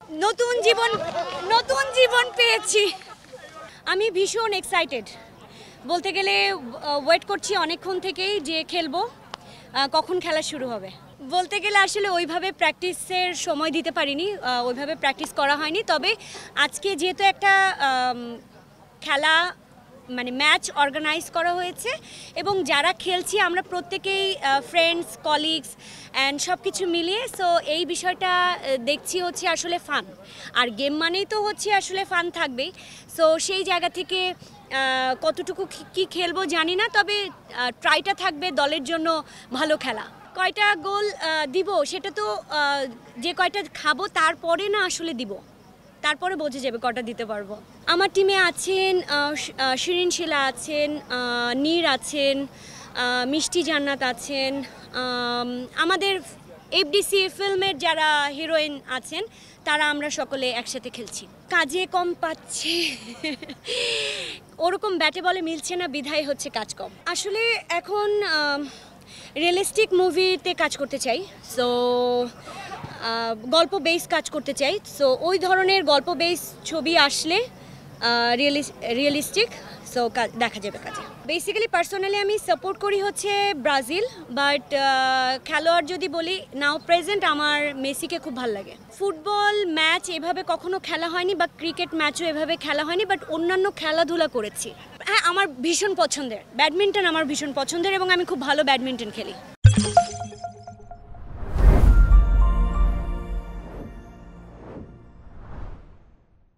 নতুন জীবন নতুন জীবন পেয়েছি। আমি ভীষণ এক্সাইটেড, বলতে গেলে ওয়েট করছি অনেকক্ষণ থেকেই যে খেলবো, কখন খেলা শুরু হবে। বলতে গেলে আসলে ওইভাবে প্র্যাকটিসের সময় দিতে পারিনি, ওইভাবে প্র্যাকটিস করা হয়নি। তবে আজকে যেহেতু একটা খেলা মানে ম্যাচ অর্গানাইজ করা হয়েছে এবং যারা খেলছি আমরা প্রত্যেকেই ফ্রেন্ডস কলিগস অ্যান্ড সব কিছু মিলিয়ে, সো এই বিষয়টা দেখছি হচ্ছে আসলে ফান। আর গেম মানেই তো হচ্ছে আসলে ফান থাকবেই। সো সেই জায়গা থেকে কতটুকু কি খেলবো জানি না, তবে ট্রাইটা থাকবে দলের জন্য ভালো খেলা। কয়টা গোল দিব সেটা তো যে কয়টা খাবো তারপরে না আসলে দিব, তারপরে বোঝা যাবে কটা দিতে পারবো। আমার টিমে আছেন শিরিন শিলা আছেন, নীর আছেন, মিষ্টি জান্নাত আছেন, আমাদের এফডিসি ফিল্মের যারা হিরোইন আছেন তারা, আমরা সকলে একসাথে খেলছি। কাজে কম পাচ্ছে ওরকম ব্যাটে বলে মিলছে না, বিধায় হচ্ছে কাজ কম। আসলে এখন রিয়েলিস্টিক মুভিতে কাজ করতে চাই, সো গল্প বেস কাজ করতে চাই। সো ওই ধরনের গল্প বেস ছবি আসলে রিয়েলিস্টিক, সো দেখা যাবে কাজে। বেসিক্যালি পার্সোনালি আমি সাপোর্ট করি হচ্ছে ব্রাজিল, বাট খেলোয়াড় যদি বলি নাও প্রেজেন্ট আমার মেসিকে খুব ভালো লাগে। ফুটবল ম্যাচ এভাবে কখনো খেলা হয়নি বা ক্রিকেট ম্যাচও এভাবে খেলা হয়নি, বাট অন্যান্য খেলাধুলা করেছি। হ্যাঁ, আমার ভীষণ পছন্দের ব্যাডমিন্টন, আমার ভীষণ পছন্দের এবং আমি খুব ভালো ব্যাডমিন্টন খেলি।